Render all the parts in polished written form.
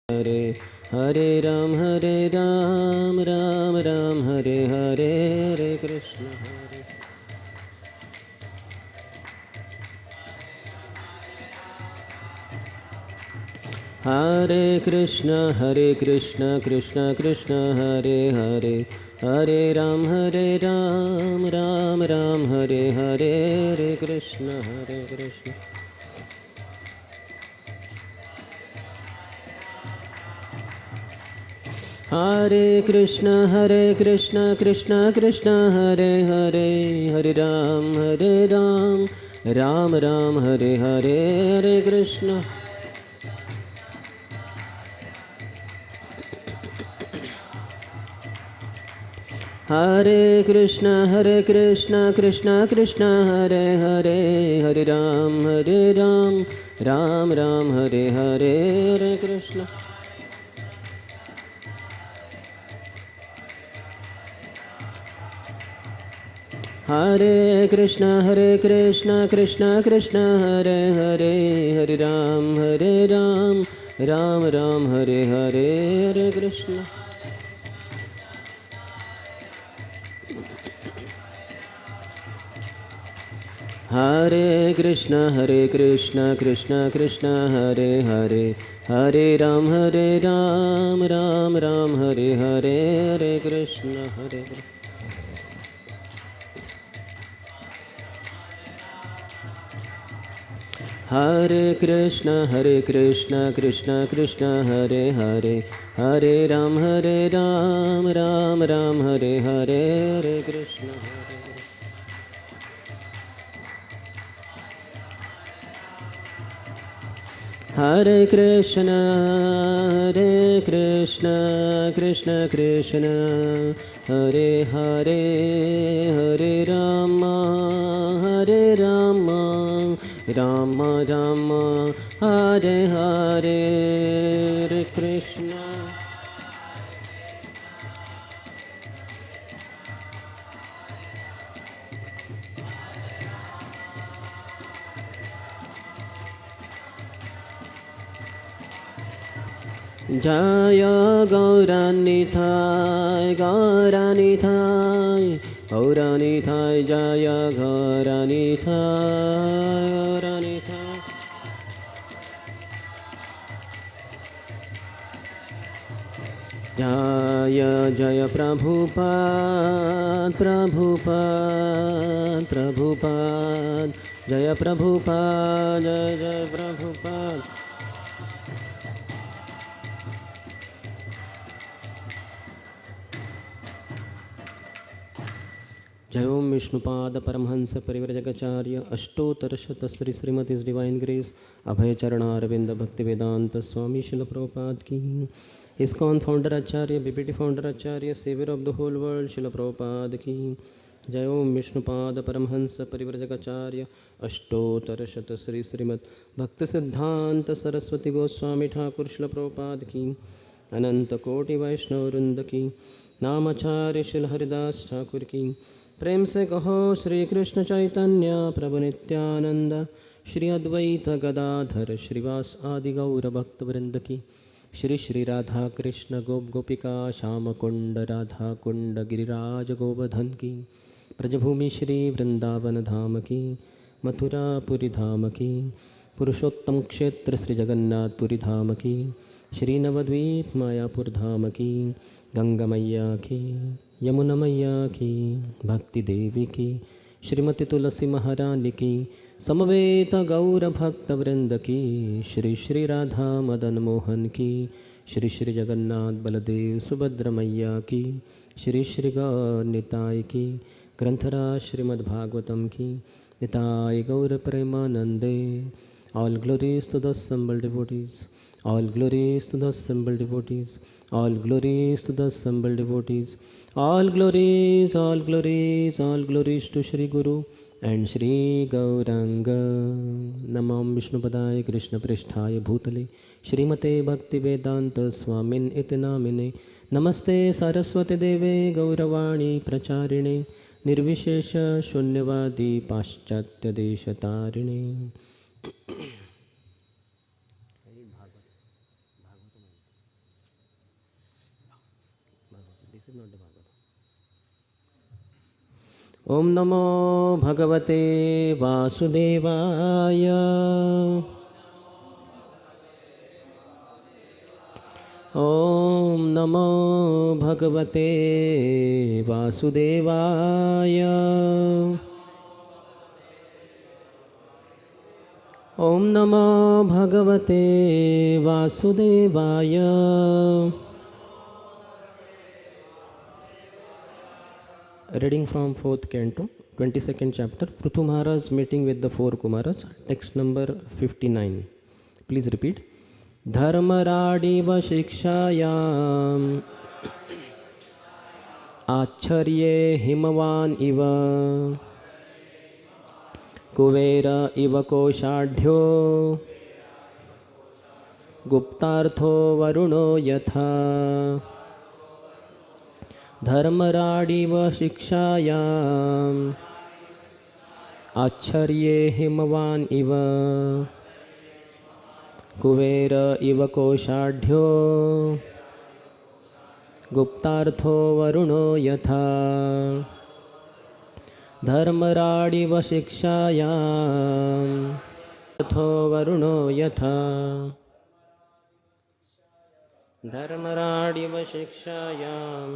हरे हरे राम राम राम हरे हरे हरे कृष्ण हरे कृष्ण कृष्ण कृष्ण हरे हरे हरे राम राम राम हरे हरे हरे कृष्ण हरे कृष्ण कृष्ण कृष्ण हरे हरे हरे राम राम राम हरे हरे हरे कृष्ण हरे कृष्ण कृष्ण कृष्ण हरे हरे हरे राम राम राम हरे हरे हरे कृष्ण हरे कृष्ण कृष्ण कृष्ण हरे हरे हरे राम राम राम हरे हरे हरे कृष्ण हरे कृष्ण कृष्ण कृष्ण हरे हरे हरे राम राम राम हरे हरे हरे कृष्ण हरे कृष्ण कृष्ण कृष्ण हरे हरे हरे राम राम राम हरे हरे हरे कृष्ण हरे कृष्ण कृष्ण कृष्ण हरे हरे हरे राम राम राम हरे हरे हरे कृष्ण जय गौरानिथाय गौरानिथाय गौरानिथाय जय गौरानिथाय गौरानिथाय जय जय प्रभुपाद प्रभुपाद प्रभुपाद जय प्रभुपाद जय जय प्रभुपाद जय ओम विष्णुपाद परमहंस परिव्रजकाचार्य अष्टोत्तरशत Shri Shrimati divine grace Abhay Charanaravinda Bhaktivedanta Swami Srila Prabhupada की ISKCON founder acharya BPT founder acharya saviour of the whole world Srila Prabhupada की जय ओम विष्णुपाद परमहंस परिव्रजकाचार्य अष्टोत्तरशत श्री श्रीमद भक्ति सिद्धांत सरस्वती गोस्वामी ठाकुर शिल प्रभुपाद की अनंत कोटि वैष्णव वृंद की नामाचार्य शिल हरिदास ठाकुर की प्रेम से कहो श्री कृष्ण चैतन्य प्रभु नित्यानंद श्री अद्वैत गदाधर श्रीवास आदि गौर भक्त वृंद की श्री श्री राधा कृष्ण गोप गोपिका श्याम कुंड राधा कुंड गिरिराज गोवर्धन की ब्रजभूमि श्री वृंदावन धाम की मथुरापुरी धाम की पुरुषोत्तम क्षेत्र श्री जगन्नाथपुरी धाम की श्री नवद्वीप मायापुर धाम की गंगा मैया की यमुना मैया की भक्ति देवी की श्रीमती तुलसी महारानी की समवेत गौर भक्त वृंद की श्री श्री राधा मदन मोहन की श्री श्री जगन्नाथ बलदेव सुभद्र मैया की श्री श्री गौर निताय की ग्रंथराज श्रीमद्भागवतम की निताय गौर प्रेमानंदे all glories to the assembled devotees all glories to the assembled devotees all glories to the assembled devotees all glories all glories to Shri Guru and Shri Gauranga Namam Vishnupadaya Krishna Pristhaya Bhutale Shrimate Bhakti Vedanta Swamin iti namine Namaste Saraswati Deve Gauravani Pracharine Nirvishesha Shunyavadi Paschatya Deshatarine This is not the Bhagavatam. Om Namo Bhagavate Vasudevaya. Om Namo Bhagavate Vasudevaya. Om Namo Bhagavate Vasudevaya. Reading from 4th canto, 22nd chapter, Prithu Maharaj meeting with the four Kumaras, text number 59. Please repeat. Dharmaradiva shikshayam acharye himavan iva kuvera iva koshadhyo guptartho varuno yatha. धर्मराडिव शिक्षायाम् आच्छर्ये हिमवान् इव कुबेर इव कोषाढ्यो गुप्तार्थो वरुणो यथा. धर्मराडिव शिक्षायाम् अर्थो वरुणो यथा. धर्मराडिव शिक्षायाम्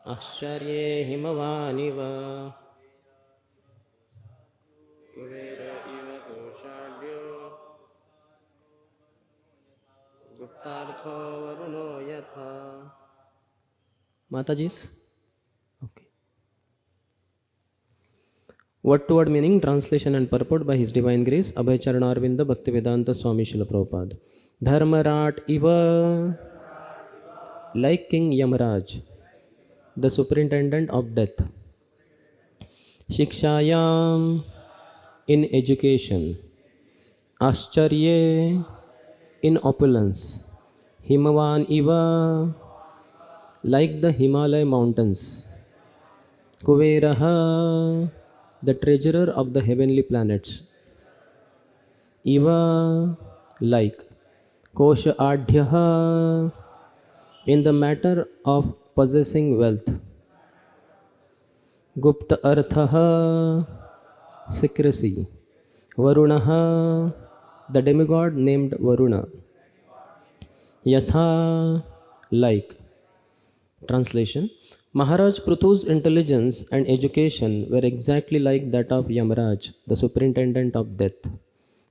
आश्चर्ये हिमवानिव कुबेर इव कोषाढ्यो गुप्तार्थो वरुणो यथा. Mataji's? Okay. Word to word meaning, translation and purport by His Divine Grace Abhay Charanarvinda Bhaktivedanta Swami Srila Prabhupada. Dharmarat iva, like King Yamaraj, the superintendent of death. Shikshayam, in education. Ascharye, in opulence. Himavan iva, like the Himalaya mountains. Kuveraha, the treasurer of the heavenly planets. Iva, like. Kosha adhyaha, in the matter of possessing wealth. Gupta arthaha, secrecy. Varunaha, the demigod named Varuna. Yatha, like. Translation. Maharaj Prithu's intelligence and education were exactly like that of Yamaraj, the superintendent of death.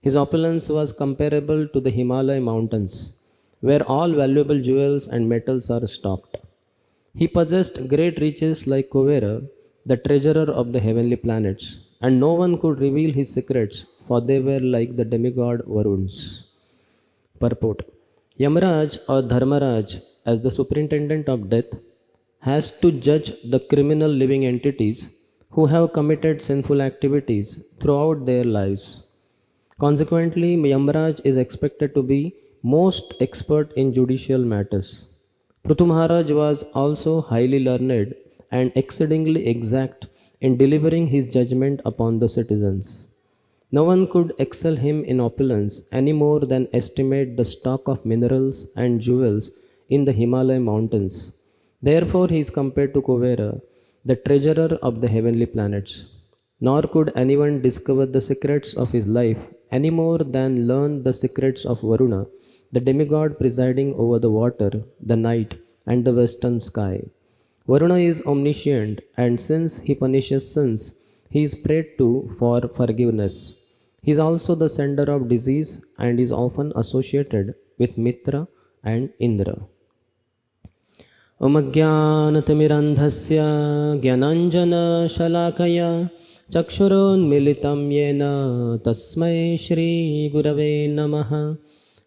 His opulence was comparable to the Himalaya mountains, where all valuable jewels and metals are stocked. He possessed great riches like Kuvera, the treasurer of the heavenly planets, and no one could reveal his secrets, for they were like the demigod Varuns. Purport. Yamaraj or Dharmaraj, as the superintendent of death, has to judge the criminal living entities who have committed sinful activities throughout their lives. Consequently, Yamaraj is expected to be most expert in judicial matters. Prithu Maharaj was also highly learned and exceedingly exact in delivering his judgment upon the citizens. No one could excel him in opulence any more than estimate the stock of minerals and jewels in the Himalaya mountains. Therefore, he is compared to Kuvera, the treasurer of the heavenly planets. Nor could anyone discover the secrets of his life any more than learn the secrets of Varuna, the demigod presiding over the water, the night, and the western sky. Varuna is omniscient, and since he punishes sins, he is prayed to for forgiveness. He is also the sender of disease and is often associated with Mitra and Indra. Omagyanatimirandhasya Gyananjana Shalakaya Chakshuronmilitam Yena Tasmai Shri Gurave Namaha.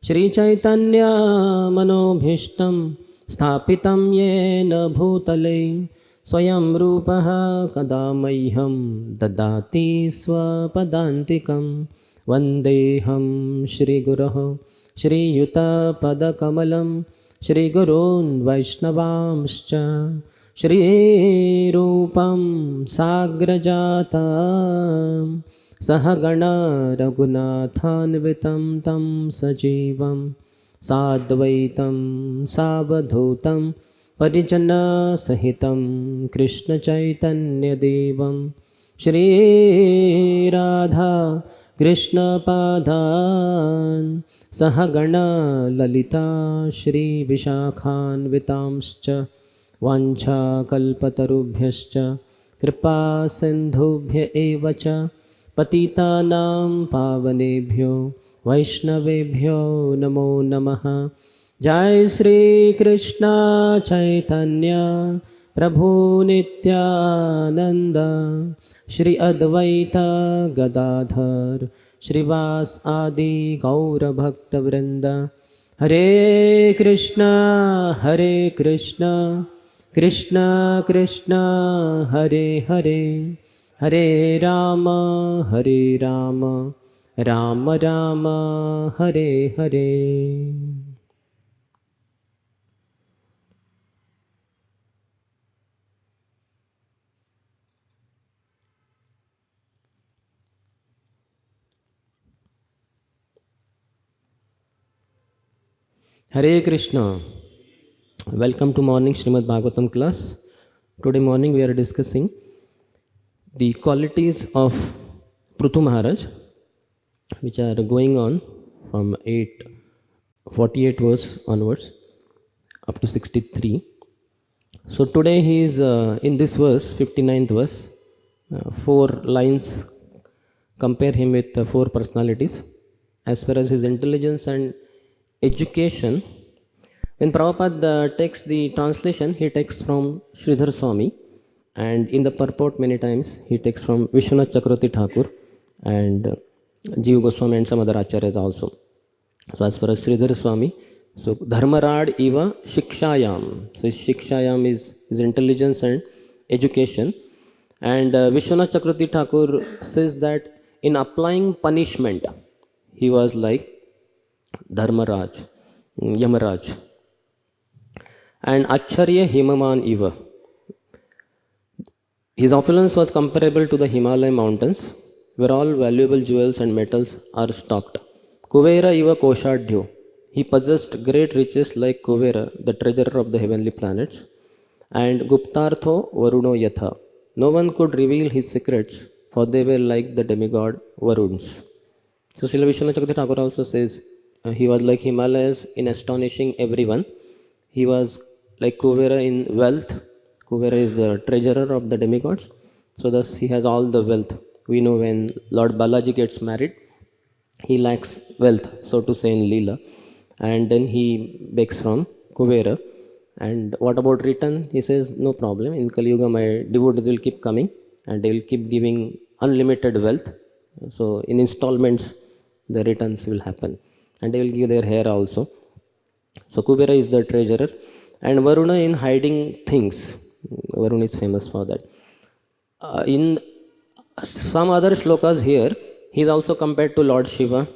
Shri Chaitanya Manobhishtam Sthapitam Yena Bhutale Swayam Rupaha Kadamaiham Dadati Swapadantikam Vandeham Shri Guraho Shri Yuta Padakamalam Shri Gurun Vaishnavamscha Shri Rupam Sagrajata Sahagana Raghunathanvitam Tam Sajivam साद्वैतं सावधूतं परिजनसहितं कृष्णचैतन्यदेवं Shri Radha कृष्णपादान् सहगणा Lalita श्रीविशाखान्वितांश्च वाञ्छाकल्पतरुभ्यश्च कृपासिन्धुभ्य एव च पतितानां पावनेभ्यो वैष्णवेभ्यो नमो नमः। जय श्री कृष्ण चैतन्य प्रभु नित्यानंद श्री अद्वैत गदाधर श्रीवास आदि गौर भक्त वृंद। हरे कृष्ण कृष्ण कृष्ण हरे हरे, हरे Ram Ram Ram Hare Hare. Hare Krishna. Welcome to morning Srimad Bhagavatam class. Today morning we are discussing the qualities of Prithu Maharaj, which are going on from 48 verse onwards up to 63. So today he is in this verse, 59th verse, 4 lines compare him with 4 personalities as far as his intelligence and education. When Prabhupada takes the translation, he takes from Sridhar Swami, and in the purport many times he takes from Vishwanath Chakravarti Thakur and Jiva Goswami and some other acharyas also. So as far as Sridhar Swami, so Dharmarad Iva Shikshayam. So his Shikshayam is his intelligence and education. And Vishwanath Chakravarti Thakur says that in applying punishment, he was like Dharmaraj, Yamaraj. And Acharya Himaman Iva. His opulence was comparable to the Himalaya mountains, where all valuable jewels and metals are stocked. Kuvera Iva Koshadhyo. He possessed great riches like Kuvera, the treasurer of the heavenly planets. And Guptartho Varuno Yatha. No one could reveal his secrets, for they were like the demigod Varuns. So Srila Vishwanath Chakravarti Thakur also says he was like Himalayas in astonishing everyone. He was like Kuvera in wealth. Kuvera is the treasurer of the demigods. So thus he has all the wealth. We know when Lord Balaji gets married, he lacks wealth, so to say, in Leela. And then he begs from Kuvera. And what about return? He says, no problem. In Kali Yuga, my devotees will keep coming and they will keep giving unlimited wealth. So in installments, the returns will happen. And they will give their hair also. So Kubera is the treasurer. And Varuna in hiding things. Varuna is famous for that. In some other shlokas here, he is also compared to Lord Shiva.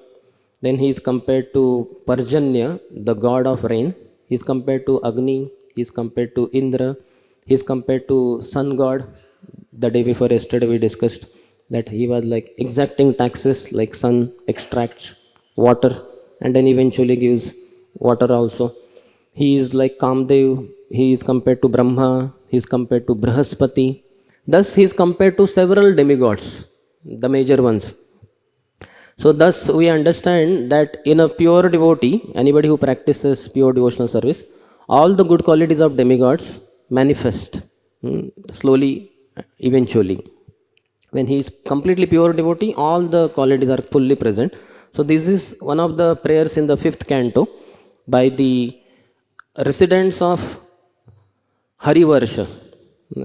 Then he is compared to Parjanya, the god of rain. He is compared to Agni. He is compared to Indra. He is compared to sun god. The day before yesterday we discussed that he was like exacting taxes, like sun extracts water and then eventually gives water also. He is like Kamdev. He is compared to Brahma. He is compared to Brahaspati. Thus he is compared to several demigods, the major ones. So thus we understand that in a pure devotee, anybody who practices pure devotional service, all the good qualities of demigods manifest slowly, eventually. When he is completely pure devotee, all the qualities are fully present. So this is one of the prayers in the 5th canto by the residents of Harivarsha.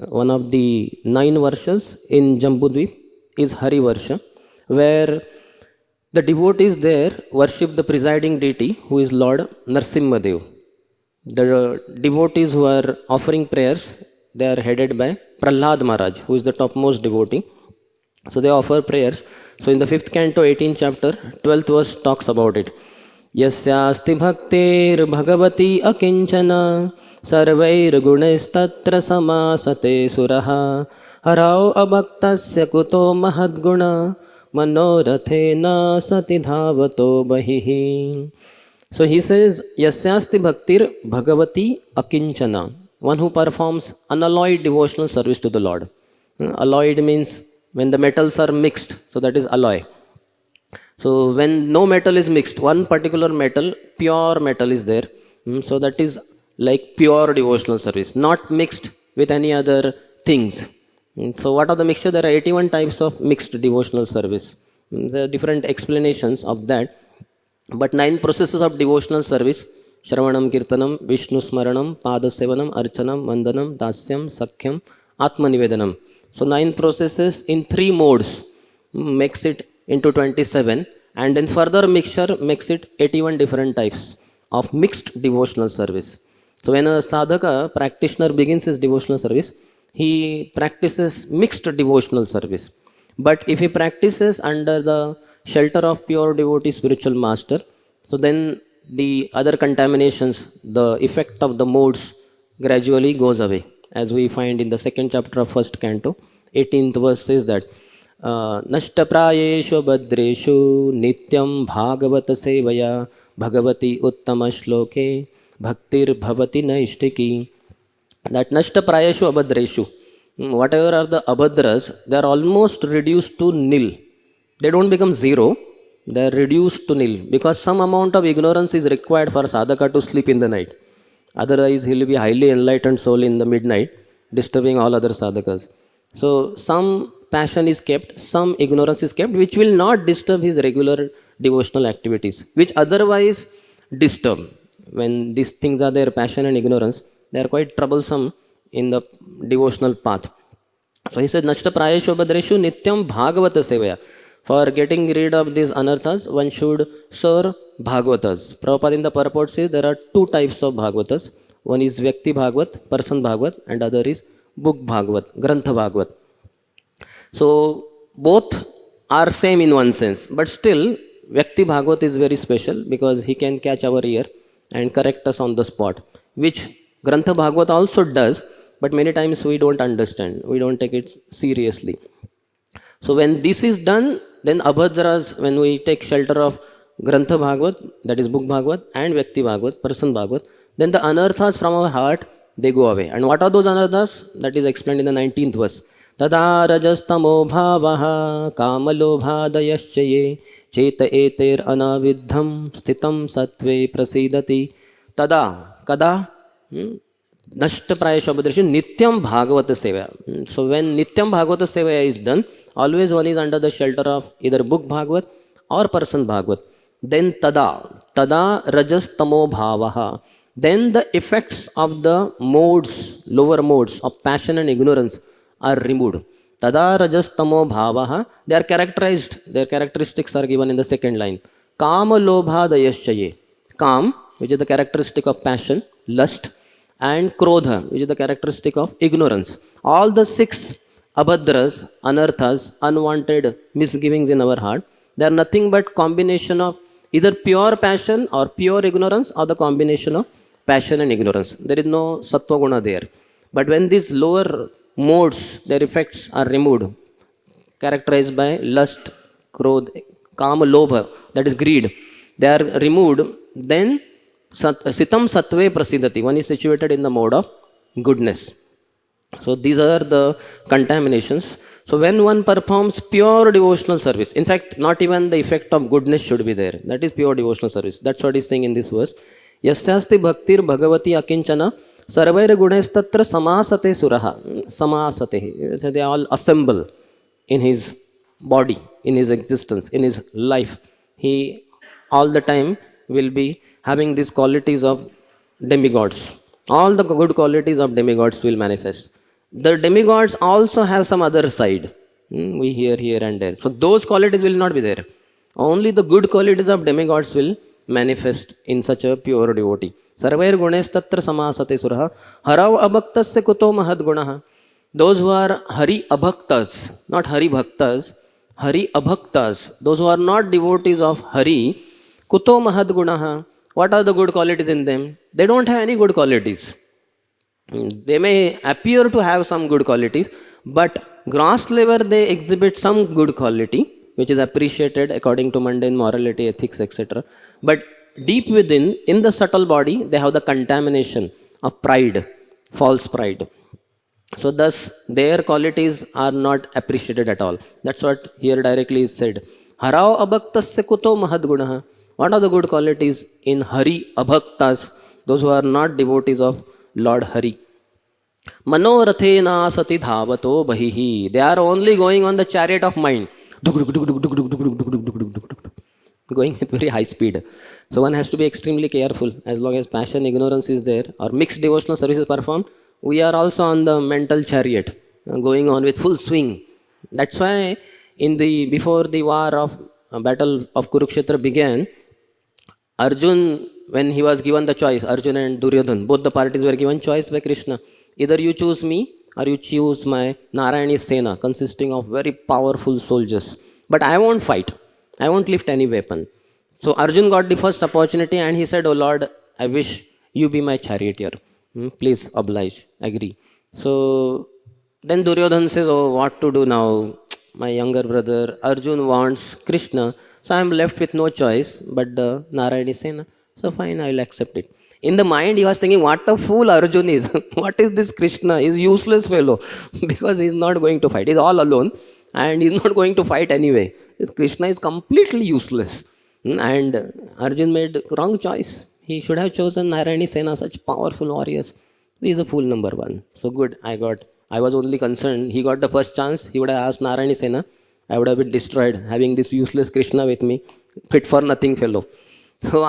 One of the 9 varshas in Jambudvip is Harivarsha, where the devotees there worship the presiding deity, who is Lord Narsimhadev. The devotees who are offering prayers, they are headed by Prahlad Maharaj, who is the topmost devotee. So they offer prayers. So in the 5th canto, 18th chapter, 12th verse talks about it. Yasyasti bhaktir bhagavati akinchana sarvair gunastatra samasate suraha harao abhaktasya kuto mahadguna manorathena sati dhavato bahihi. So he says, Yasyasti bhaktir bhagavati akinchana, one who performs unalloyed devotional service to the Lord. Alloyed means when the metals are mixed, so that is alloy. So when no metal is mixed, one particular metal, pure metal is there. So that is like pure devotional service, not mixed with any other things. So what are the mixture? There are 81 types of mixed devotional service. There are different explanations of that. But 9 processes of devotional service: Shravanam, Kirtanam, Vishnu Smaranam, Padasevanam, Archanam, Vandanam, Dasyam, Sakhyam, Atmanivedanam. So 9 processes in 3 modes makes it into 27, and then further mixture makes it 81 different types of mixed devotional service. So when a sadhaka practitioner begins his devotional service, he practices mixed devotional service. But if he practices under the shelter of pure devotee spiritual master, so then the other contaminations, the effect of the modes gradually goes away. As we find in the second chapter of first canto, 18th verse says that Nashtaprayeshu Badreshu Nityam Bhagavat Sevaya Bhagavati Uttama Shloke Bhaktir Bhavati Naishtiki. That Nashtaprayeshu Abhadreshu, whatever are the abhadras, they are almost reduced to nil. They don't become zero, they are reduced to nil, because some amount of ignorance is required for sadhaka to sleep in the night. Otherwise, he will be highly enlightened soul in the midnight, disturbing all other sadhakas. So, some passion is kept, some ignorance is kept, which will not disturb his regular devotional activities, which otherwise disturb. When these things are there, passion and ignorance, they are quite troublesome in the devotional path. So he said, Nashta Prayeshu Badreshu Nityam Bhagavata Sevaya. For getting rid of these anarthas, one should serve Bhagavatas. Prabhupada in the purport says there are 2 types of Bhagavatas. One is Vyakti Bhagavat, person Bhagavat, and other is book Bhagavat, Grantha Bhagavat. So both are same in one sense, but still Vyakti Bhagavat is very special because he can catch our ear and correct us on the spot, which Grantha Bhagavat also does, but many times we don't understand, we don't take it seriously. So when this is done, then abhadras, when we take shelter of Grantha Bhagavat, that is book Bhagavat, and Vyakti Bhagavat, person Bhagavat, then the anarthas from our heart, they go away. And what are those anarthas? That is explained in the 19th verse. Tada rajastamo bhavaha kamalobhadayaschaye cheta eter anavidham sthitam satve prasidati. Tada, kada? Nashta Prayeshu Abhadreshu Nityam Bhagavata Sevaya. So when Nityam Bhagavata Sevaya is done, always one is under the shelter of either book Bhagavat or person Bhagavat. Then tada rajas tamo bhavaha. Then the effects of the modes, lower modes of passion and ignorance are removed. Tada rajas tamo bhavaha. They are characterized, their characteristics are given in the second line. Kama lobha dayaschaye. Kam, which is the characteristic of passion, lust, and krodha, which is the characteristic of ignorance. All the 6 abhadras, anarthas, unwanted misgivings in our heart, they are nothing but combination of either pure passion or pure ignorance, or the combination of passion and ignorance. There is no sattva guna there. But when these lower modes, their effects are removed, characterized by lust, krodha, kama, lobha, that is greed, they are removed, then Sitam Satve Prasidati, one is situated in the mode of goodness. So these are the contaminations. So when one performs pure devotional service, in fact, not even the effect of goodness should be there. That is pure devotional service. That's what he's saying in this verse. Yasyasti bhaktir bhagavati akinchana sarvair gunestatra samasate suraha. Samasate. They all assemble in his body, in his existence, in his life. He all the time will be having these qualities of demigods. All the good qualities of demigods will manifest. The demigods also have some other side. We hear here and there. So those qualities will not be there. Only the good qualities of demigods will manifest in such a pure devotee. Sarvair gunestatra samasate suraha harav abhaktasya kuto mahad gunaha. Those who are hari abhaktas, not hari bhaktas, hari abhaktas, those who are not devotees of Hari, kuto mahad gunaha. What are the good qualities in them? They don't have any good qualities. They may appear to have some good qualities, but gross level they exhibit some good quality, which is appreciated according to mundane morality, ethics, etc. But deep within, in the subtle body, they have the contamination of pride, false pride. So thus their qualities are not appreciated at all. That's what here directly is said. Harao abhaktasya kuto mahadgunah. What are the good qualities in Hari abhaktas, those who are not devotees of Lord Hari? Manorathena sati dhavato bahihi. They are only going on the chariot of mind, going with very high speed. So one has to be extremely careful. As long as passion, ignorance is there, or mixed devotional services performed, we are also on the mental chariot, going on with full swing. That's why in the before the war of battle of Kurukshetra began, Arjun, when he was given the choice, Arjun and Duryodhan, both the parties were given choice by Krishna. Either you choose me or you choose my Narayani Sena, consisting of very powerful soldiers. But I won't fight. I won't lift any weapon. So Arjun got the first opportunity and he said, "Oh Lord, I wish you be my charioteer. Please oblige, agree." So then Duryodhan says, "Oh, what to do now? My younger brother Arjun wants Krishna, so I am left with no choice but the Narayani Sena. So fine, I will accept it." In the mind, he was thinking, what a fool Arjun is. What is this Krishna? He's useless fellow because he's not going to fight. He's all alone and he's not going to fight anyway. This Krishna is completely useless. And Arjun made wrong choice. He should have chosen Narayani Sena, such powerful warriors. He is a fool number one. So good, I was only concerned. He got the first chance. He would have asked Narayani Sena. I would have been destroyed having this useless Krishna with me. Fit for nothing fellow. So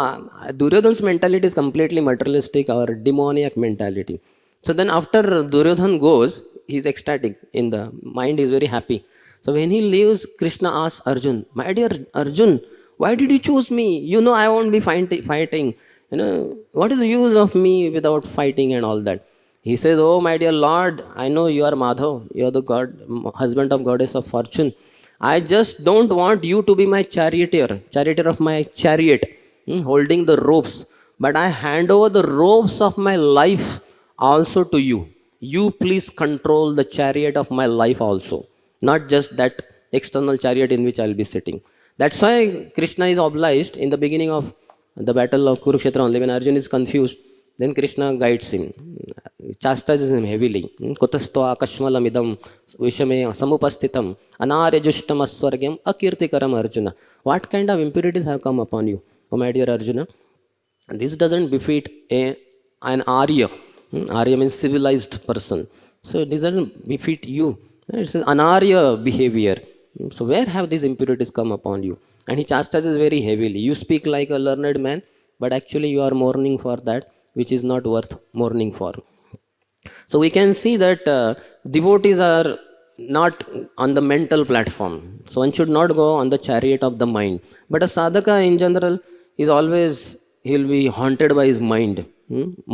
Duryodhan's mentality is completely materialistic or demoniac mentality. So then after Duryodhan goes, he is ecstatic. In the mind he is very happy. So when he leaves, Krishna asks Arjun, "My dear Arjun, why did you choose me? You know I won't be fighting. You know, what is the use of me without fighting and all that?" He says, "Oh my dear Lord, I know you are Madhav. You are the God, husband of goddess of fortune. I just don't want you to be my charioteer of my chariot, holding the ropes. But I hand over the ropes of my life also to you. You please control the chariot of my life also, not just that external chariot in which I will be sitting." That's why Krishna is obliged in the beginning of the battle of Kurukshetra only, when Arjun is confused. Then Krishna guides him, chastises him heavily. Kutastva akashmalamidam vishame samupasthitam anaryajushtam aswargyam akirtikaram Arjuna. What kind of impurities have come upon you, oh my dear Arjuna? This doesn't befit an Arya. Arya means civilized person. So it doesn't befit you. It's an Anarya behavior. So where have these impurities come upon you? And he chastises very heavily. You speak like a learned man, but actually you are mourning for that which is not worth mourning for. So we can see that devotees are not on the mental platform. So one should not go on the chariot of the mind. But a sadhaka in general is always, he will be haunted by his mind.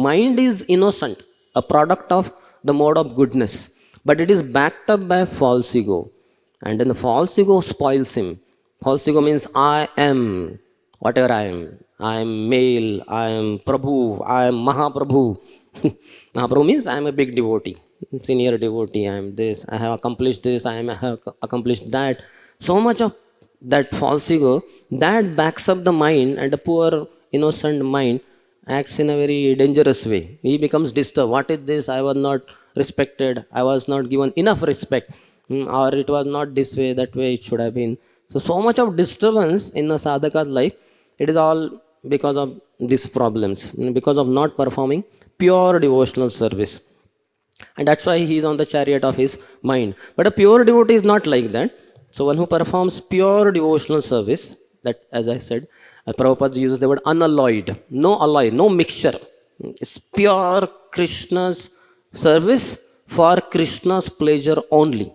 Mind is innocent, a product of the mode of goodness. But it is backed up by false ego. And then the false ego spoils him. False ego means I am whatever I am. I am male, I am Prabhu, I am Mahaprabhu. Mahaprabhu means I am a big devotee, senior devotee, I am this, I have accomplished this, I have accomplished that. So much of that false ego, that backs up the mind, and the poor innocent mind acts in a very dangerous way. He becomes disturbed. What is this? I was not respected, I was not given enough respect, or it was not this way, that way it should have been. So much of disturbance in a sadhaka's life, it is all because of these problems, because of not performing pure devotional service. And that's why he is on the chariot of his mind. But a pure devotee is not like that. So one who performs pure devotional service, that, as I said, Prabhupada uses the word unalloyed, no alloy, no mixture. It's pure Krishna's service for Krishna's pleasure only.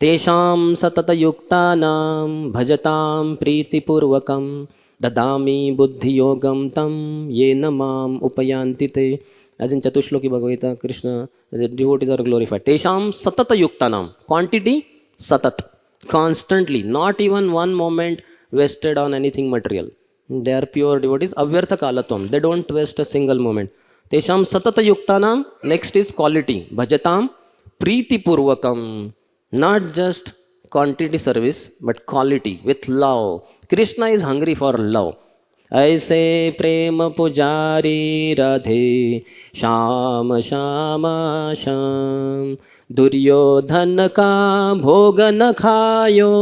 Tesham satata yuktanam bhajatam priti purvakam dadami buddhi yogam tam yena mam upayantite. As in Chatushloki Bhagavata, Krishna, the devotees are glorified. Tesham satata yuktanam, quantity satat, constantly, not even one moment wasted on anything material. They are pure devotees, avyartha kalatvam, they don't waste a single moment. Tesham satata yuktanam, next is quality, bhajatam priti purvakam, not just quantity service but quality with love. Krishna is hungry for love. ऐसे प्रेम पुजारी राधे श्याम श्यामा श्याम। दुर्योधन का भोग न खायो,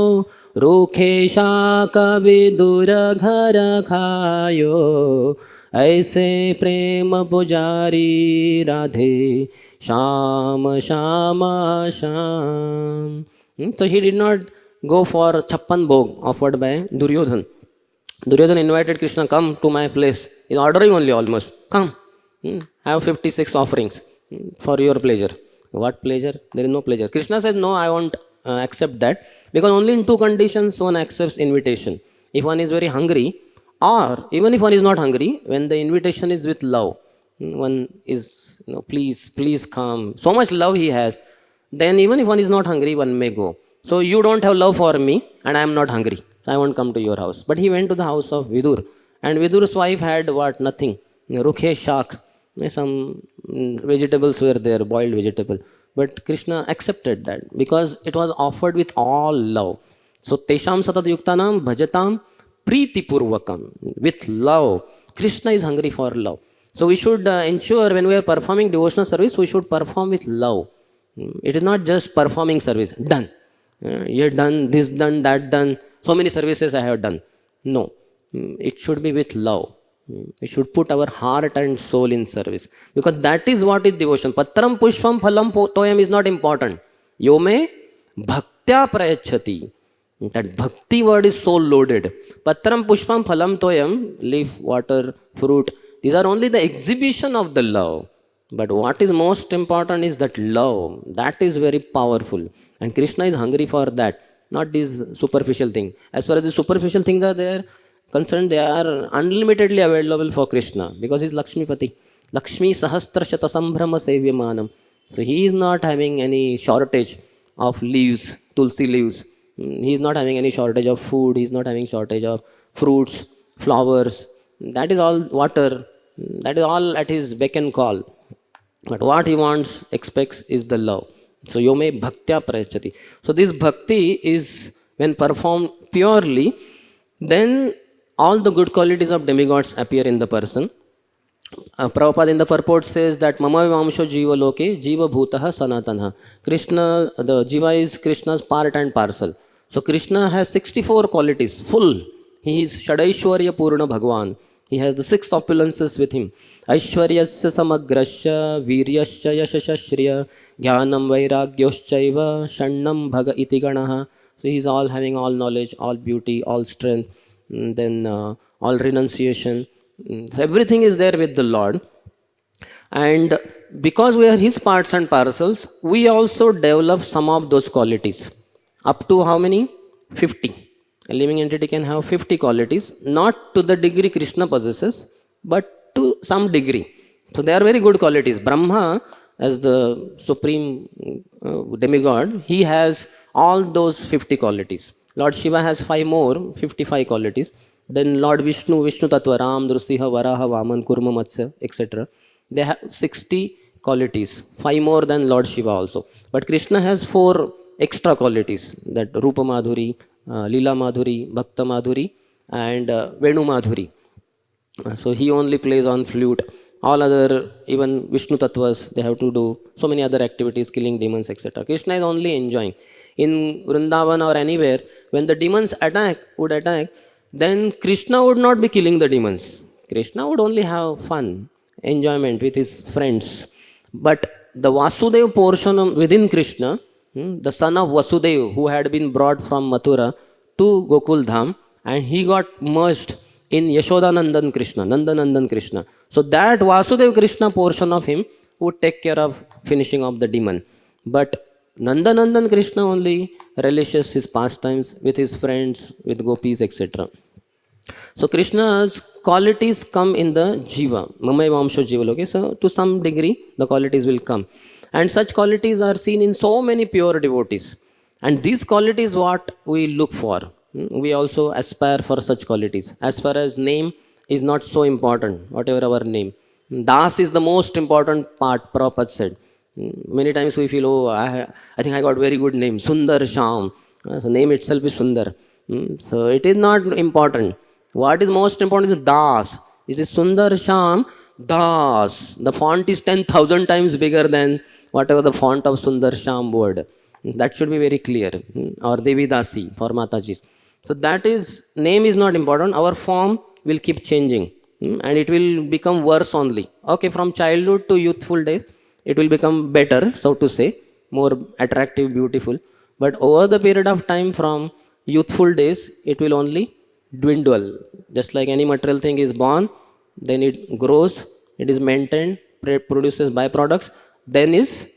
रूखे शाक विदुर घर खायो। ऐसे प्रेम पुजारी Radhe Shyam Shyama Shyam. So he did not go for chappan bhog offered by Duryodhan. Duryodhan invited Krishna, come to my place. He's ordering only almost. Come, have 56 offerings for your pleasure. What pleasure? There is no pleasure. Krishna says, no, I won't accept that. Because only in two conditions one accepts invitation. If one is very hungry, or even if one is not hungry, when the invitation is with love, one is, please, please come. So much love he has. Then even if one is not hungry, one may go. So you don't have love for me and I am not hungry. I won't come to your house. But he went to the house of Vidur. And Vidur's wife had what? Nothing. Rukhe shak. Some vegetables were there, boiled vegetable. But Krishna accepted that because it was offered with all love. So Tesham Satat Yuktanam Bhajatam Preeti Purvakam. With love. Krishna is hungry for love. So we should ensure when we are performing devotional service, we should perform with love. It is not just performing service. Done. You're done, this done, that done. So many services I have done. No. It should be with love. We should put our heart and soul in service. Because that is what is devotion. Patram pushpam phalam toyam is not important. Yome bhaktya prayachati. That bhakti word is so loaded. Patram pushpam phalam toyam, leaf, water, fruit. These are only the exhibition of the love. But what is most important is that love. That is very powerful. And Krishna is hungry for that. Not these superficial things. As far as the superficial things are there, concerned, they are unlimitedly available for Krishna. Because he is Lakshmipati. Lakshmi Sahastra Shata Sambhrama Sevyamanam. So he is not having any shortage of leaves, tulsi leaves. He is not having any shortage of food. He is not having shortage of fruits, flowers. That is all water. That is all at his beck and call. But what he wants, expects is the love. So yome bhaktya prayachati. So this bhakti is when performed purely, then all the good qualities of demigods appear in the person. Prabhupada in the purport says that Mama Vivamsho Jiva Loke Jiva Bhutaha Sanatana. Krishna, the Jiva is Krishna's part and parcel. So Krishna has 64 qualities, full. He is Shadaishwarya Purna Bhagwan. He has the 6 opulences with him. Aishwaryasya Samagrasya Viryasya Yashashashriya Jnanam Vairagyoschaiva Shannam Bhaga Iti Ganaha. So he is all having all knowledge, all beauty, all strength, then all renunciation. So everything is there with the Lord. And because we are his parts and parcels, we also develop some of those qualities. Up to how many? 50. A living entity can have 50 qualities, not to the degree Krishna possesses, but to some degree. So they are very good qualities. Brahma, as the supreme demigod, he has all those 50 qualities. Lord Shiva has 5 more, 55 qualities. Then Lord Vishnu, Vishnu Tattva, Ram, Nrsimha, Varaha, Vaman, Kurma, Matsya, etc. They have 60 qualities, 5 more than Lord Shiva also. But Krishna has 4 extra qualities, that Rupa Madhuri, Lila Madhuri, Bhakta Madhuri, and Venu Madhuri. So he only plays on flute. All other, even Vishnu Tattvas, they have to do so many other activities, killing demons, etc. Krishna is only enjoying. In Vrindavan or anywhere, when the demons would attack, then Krishna would not be killing the demons. Krishna would only have fun, enjoyment with his friends. But the Vasudev portion within Krishna, the son of Vasudev, who had been brought from Mathura to Gokul Dham, and he got merged in Yashodanandan Krishna, Nandanandan Krishna. So that Vasudev Krishna portion of him would take care of finishing off the demon. But Nandanandan Krishna only relishes his pastimes with his friends, with gopis, etc. So Krishna's qualities come in the Jiva, Mamai Vamsho Jiva. Okay? So to some degree, the qualities will come. And such qualities are seen in so many pure devotees. And these qualities what we look for. We also aspire for such qualities. As far as name is not so important, whatever our name. Das is the most important part, Prabhupada said. Many times we feel, oh, I think I got very good name, Sundarshyam. So name itself is Sundar. So it is not important. What is most important is Das. It is Sundarshyam Das. The font is 10,000 times bigger than whatever the font of Sundarshyam word. That should be very clear. Or Devi Dasi for Mataji. So that is, name is not important. Our form will keep changing. And it will become worse only. Okay, from childhood to youthful days, it will become better, so to say, more attractive, beautiful. But over the period of time from youthful days, it will only dwindle. Just like any material thing is born, then it grows, it is maintained, produces byproducts, then is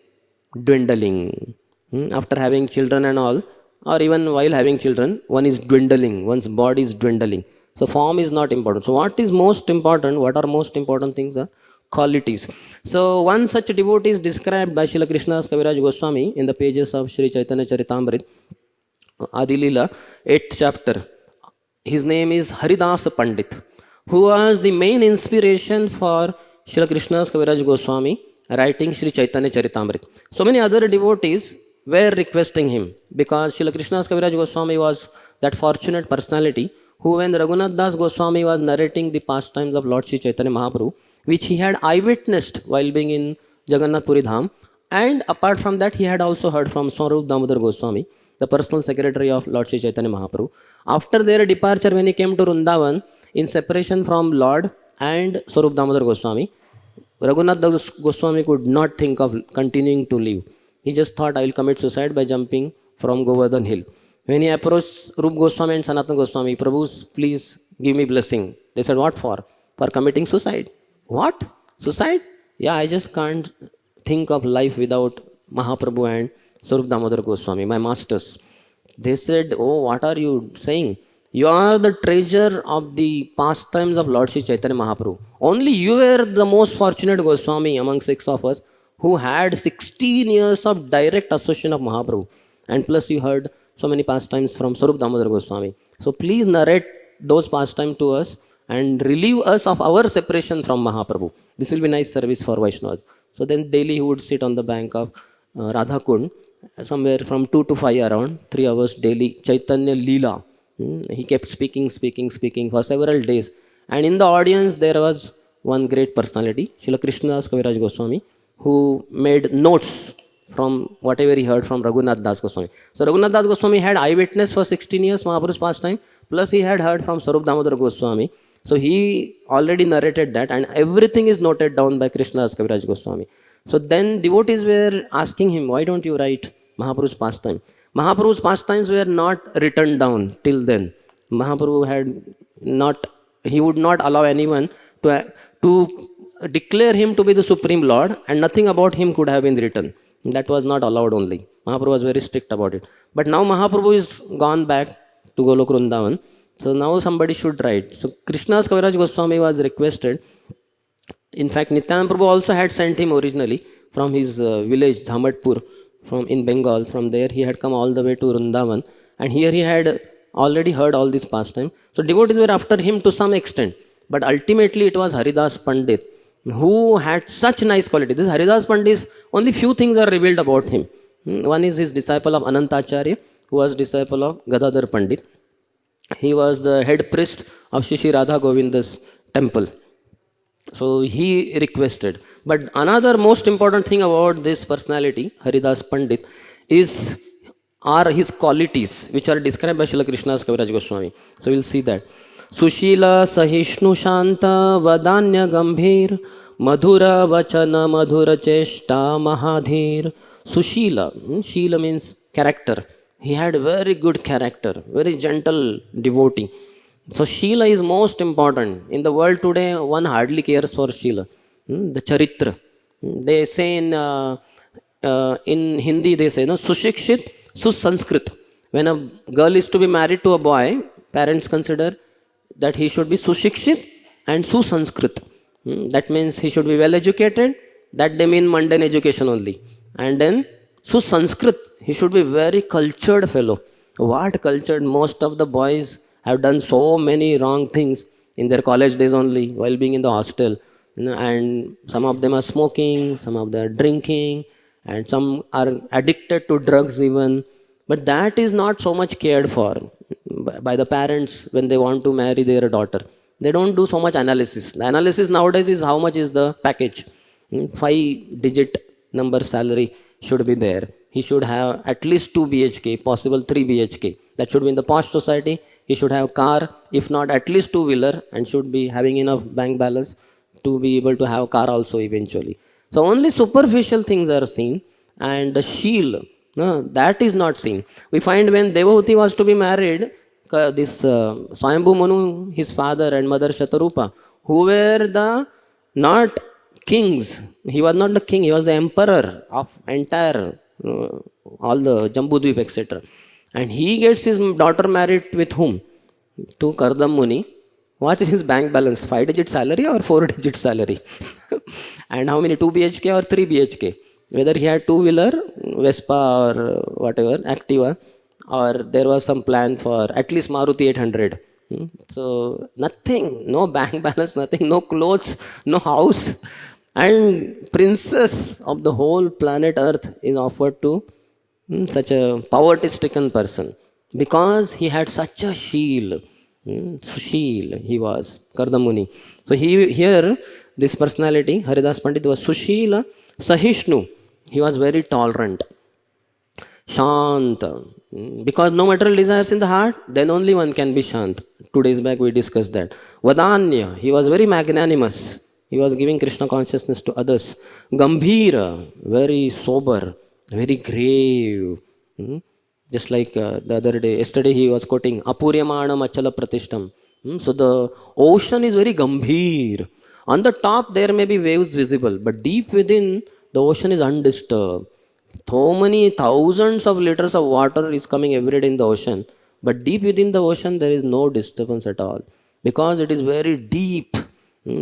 dwindling. After having children and all, or even while having children, one is dwindling, one's body is dwindling. So form is not important. So what is most important? What are most important things? Are qualities. So one such devotee is described by Srila Krishnadas Kaviraj Goswami in the pages of Sri Chaitanya Charitamrita, Adilila, 8th chapter. His name is Haridas Pandit, who was the main inspiration for Srila Krishnadas Kaviraj Goswami writing Sri Chaitanya Charitamrita. So many other devotees were requesting him, because Srila Krishnadas Kaviraj Goswami was that fortunate personality who, when Raghunath Das Goswami was narrating the pastimes of Lord Sri Chaitanya Mahaprabhu, which he had eyewitnessed while being in Jagannath Puri Dham, and apart from that he had also heard from Swarup Damodar Goswami, the personal secretary of Lord Sri Chaitanya Mahaprabhu. After their departure, when he came to Vrindavan, in separation from Lord and Swarup Damodar Goswami, Raghunath Das Goswami could not think of continuing to live. He just thought, I will commit suicide by jumping from Govardhan Hill. When he approached Rup Goswami and Sanatana Goswami, Prabhu, please give me blessing. They said, what for? For committing suicide. What? Suicide? Yeah, I just can't think of life without Mahaprabhu and Swarup Damodar Goswami, my masters. They said, oh, what are you saying? You are the treasure of the pastimes of Lord Sri Chaitanya Mahaprabhu. Only you were the most fortunate Goswami among 6 of us who had 16 years of direct association of Mahaprabhu. And plus you heard so many pastimes from Swarup Damodar Goswami. So please narrate those pastimes to us and relieve us of our separation from Mahaprabhu. This will be nice service for Vaishnavas. So then daily he would sit on the bank of Radha Kund, somewhere from 2 to 5 around, 3 hours daily, Chaitanya Leela. He kept speaking for several days. And in the audience there was one great personality, Srila Krishnadas Kaviraj Goswami, who made notes from whatever he heard from Raghunath Das Goswami. So Raghunath Das Goswami had eyewitness for 16 years Mahaprabhu's pastime, plus he had heard from Swarup Damodar Goswami. So he already narrated that, and everything is noted down by Krishnadas Kaviraj Goswami. So then devotees were asking him, why don't you write Mahaprabhu's pastime? Mahaprabhu's pastimes were not written down till then. Mahaprabhu had not, he would not allow anyone to declare him to be the Supreme Lord, and nothing about him could have been written. That was not allowed only. Mahaprabhu was very strict about it. But now Mahaprabhu is gone back to Golok Vrindavan. So now somebody should write. So Krishnadas Kaviraj Goswami was requested. In fact, Nityananda Prabhu also had sent him originally from his village Dhamatpur in Bengal. From there he had come all the way to Vrindavan. And here he had already heard all this pastime. So devotees were after him to some extent. But ultimately it was Haridas Pandit who had such nice quality. This Haridas Pandit, only few things are revealed about him. One is his disciple of Anantacharya, who was disciple of Gadadhar Pandit. He was the head priest of Shri Radha Govinda's temple. So he requested. But another most important thing about this personality, Haridas Pandit, are his qualities, which are described by Srila Krishnadas Kaviraj Goswami. So we'll see that. Sushila Sahishnu Shanta Vadanya Gambhir Madhura Vachana Madhura Cheshta Mahadhir. Sushila. Sheela means character. He had very good character, very gentle devotee. So Sheela is most important. In the world today, one hardly cares for Sheela. The Charitra. They say in Hindi, they say, no, Sushikshit, Susanskrit. When a girl is to be married to a boy, parents consider that he should be Sushikshit and Susanskrit. That means he should be well educated. That they mean mundane education only. And then Susanskrit, he should be very cultured fellow. What cultured? Most of the boys have done so many wrong things in their college days only, while being in the hostel. And some of them are smoking, some of them are drinking, and some are addicted to drugs even. But that is not so much cared for. by the parents when they want to marry their daughter. They don't do so much analysis. The analysis nowadays is how much is the package. 5-digit number salary should be there. He should have at least 2 BHK, possible 3 BHK. That should be in the posh society. He should have car, if not at least two-wheeler, and should be having enough bank balance to be able to have car also eventually. So only superficial things are seen, and the shield, no, that is not seen. We find when Devahuti was to be married, this Swayambhu Manu, his father and mother Shatarupa, who were the not kings. He was not the king, he was the emperor of entire all the Jambudvip, etc. And he gets his daughter married with whom? To Kardam Muni. What is his bank balance? 5-digit salary or 4-digit salary? And how many? 2 BHK or 3 BHK? Whether he had two-wheeler, Vespa or whatever, Activa, or there was some plan for at least Maruti 800. So nothing, no bank balance, nothing, no clothes, no house. And princess of the whole planet Earth is offered to such a poverty-stricken person because he had such a shield. Sushil he was, Kardamuni. So here, this personality, Haridas Pandit, was Sushila Sahishnu. He was very tolerant. Shant. Because no material desires in the heart, then only one can be Shant. 2 days back we discussed that. Vadanya. He was very magnanimous. He was giving Krishna consciousness to others. Gambhira. Very sober. Very grave. Just like the other day, yesterday he was quoting Apuryamanam Achala Pratishtam. So the ocean is very gambhir. On the top there may be waves visible, but deep within the ocean is undisturbed. So many thousands of liters of water is coming every day in the ocean, but deep within the ocean there is no disturbance at all because it is very deep,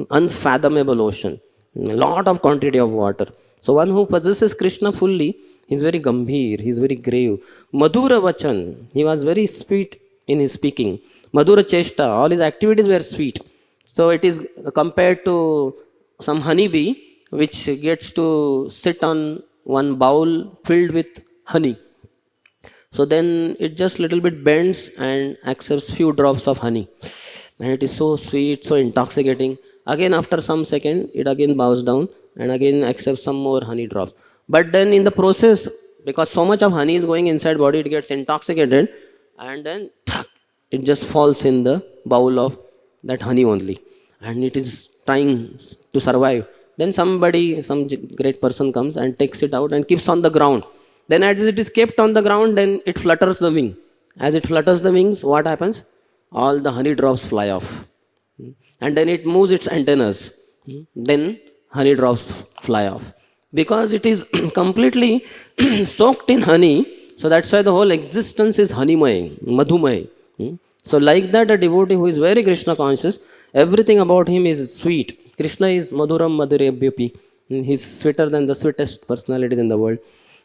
unfathomable ocean. A lot of quantity of water. So one who possesses Krishna fully, he is very gambhir, he is very grave. Madhura Vachan, he was very sweet in his speaking. Madhura Cheshta, all his activities were sweet. So it is compared to some honeybee which gets to sit on one bowl filled with honey. So then it just little bit bends and accepts few drops of honey. And it is so sweet, so intoxicating. Again after some second, it again bows down and again accepts some more honey drops. But then in the process, because so much of honey is going inside body, it gets intoxicated and then it just falls in the bowl of that honey only. And it is trying to survive. Then somebody, some great person comes and takes it out and keeps on the ground. Then as it is kept on the ground, then it flutters the wing. As it flutters the wings, what happens? All the honey drops fly off. And then it moves its antennas. Then honey drops fly off. Because it is completely soaked in honey, so that's why the whole existence is honeymay, madhumay. So like that, a devotee who is very Krishna conscious, everything about him is sweet. Krishna is madhuram madhurebhyapi. He's sweeter than the sweetest personalities in the world.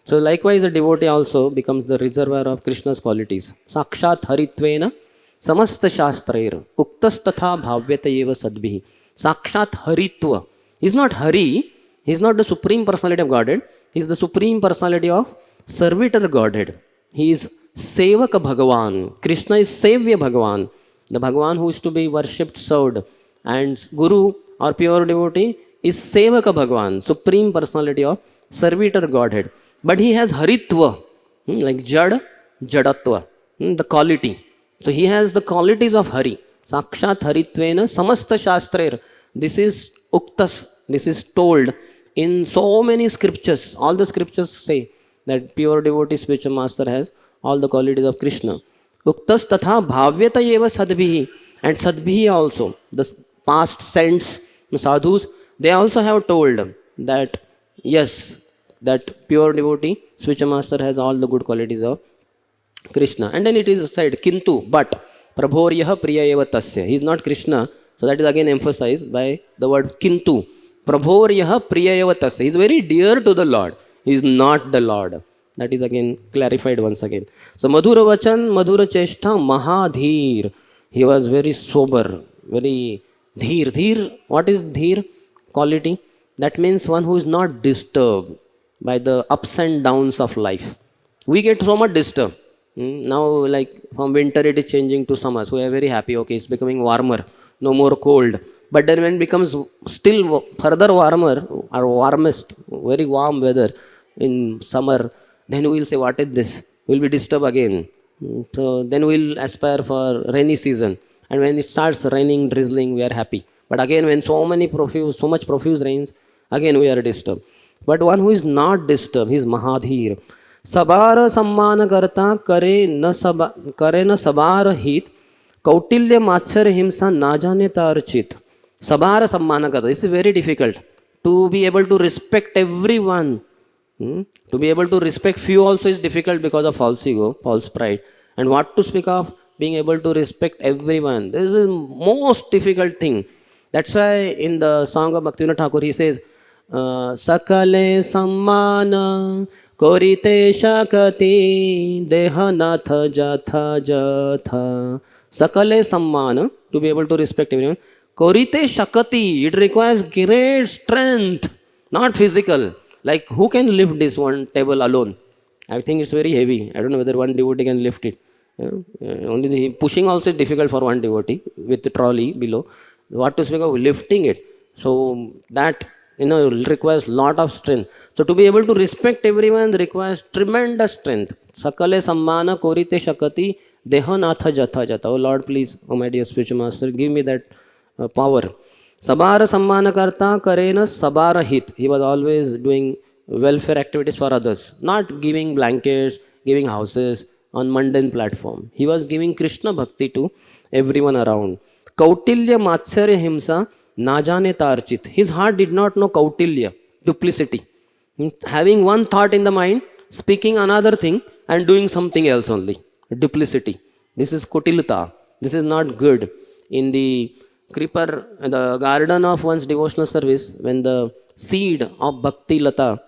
So likewise, a devotee also becomes the reservoir of Krishna's qualities. Sakshat haritvena samasta shastrair uktas tatha bhavyata eva sadbhihi. Sakshat haritva. He's not Hari. He is not the Supreme Personality of Godhead. He is the Supreme Personality of Servitor Godhead. He is Sevaka Bhagavan. Krishna is Sevya Bhagavan. The Bhagavan who is to be worshipped, served. And Guru or pure devotee is Sevaka Bhagavan, Supreme Personality of Servitor Godhead. But he has Haritva, like Jad, Jadatva, the quality. So he has the qualities of Hari. Sakshat Haritvena Samasta Shastrair. This is Uktas. This is told in so many scriptures. All the scriptures say that pure devotee spiritual master has all the qualities of Krishna. Uktas tatha bhavyata eva sadbhihi. And sadbhihi also, the past saints, sadhus, they also have told that yes, that pure devotee spiritual master has all the good qualities of Krishna. And then it is said, kintu, but prabhoryaha priya eva tasya. He is not Krishna. So that is again emphasized by the word kintu. Prabhoryaha priya eva tasya. He is very dear to the Lord. He is not the Lord. That is again clarified once again. So Madhura Vachan, Madhura Cheshta, Mahadhir. He was very sober, very dhir. Dhir, what is dhir? Quality. That means one who is not disturbed by the ups and downs of life. We get so much disturbed. Now, like from winter, it is changing to summer. So we are very happy. Okay, it's becoming warmer, no more cold. But then when it becomes still further warmer or warmest, very warm weather in summer, then we will say, what is this? We'll be disturbed again. So then we'll aspire for rainy season. And when it starts raining, drizzling, we are happy. But again, when so much profuse rains, again we are disturbed. But one who is not disturbed, he is Mahadhir. सबार सम्मान करता करे न सबार हित कौटिल्य मात्सर्य हिंसा ना जाने तार चित. सबार सम्मान करता, it's very difficult to be able to respect everyone. To be able to respect few also is difficult because of false ego, false pride. And what to speak of being able to respect everyone? This is the most difficult thing. That's why in the song of Bhaktivinoda Thakur he says, Sakale sammana korite shakati dehanatha jatha jatha. Sakale sammana, to be able to respect everyone. Korite shakati, it requires great strength, not physical. Like who can lift this one table alone? I think it's very heavy. I don't know whether one devotee can lift it. Only the pushing also is difficult for one devotee with the trolley below. What to speak of lifting it? So that requires lot of strength. So to be able to respect everyone requires tremendous strength. Sakale sammana korite shakati dehanatha jatha jatha. Oh Lord, please, oh my dear spiritual master, give me that power. Sabar sammana karta karena sabara hit. He was always doing welfare activities for others, not giving blankets, giving houses on mundane platform. He was giving Krishna bhakti to everyone around. Kautilya matsarya himsa na jane tarchit. His heart did not know kautilya, duplicity. Having one thought in the mind, speaking another thing and doing something else only. Duplicity. This is kutilata. This is not good. In the creeper, the garden of one's devotional service, when the seed of bhakti lata,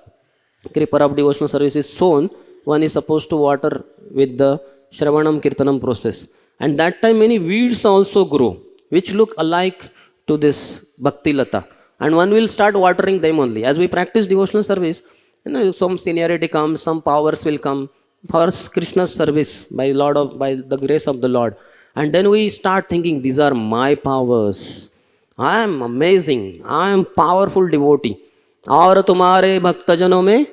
creeper of devotional service is sown, one is supposed to water with the shravanam kirtanam process. And that time many weeds also grow, which look alike to this bhakti lata. And one will start watering them only. As we practice devotional service, some seniority comes, some powers will come for Krishna's service by the grace of the Lord. And then we start thinking, these are my powers. I am amazing. I am powerful devotee. और तुम्हारे भक्तजनों में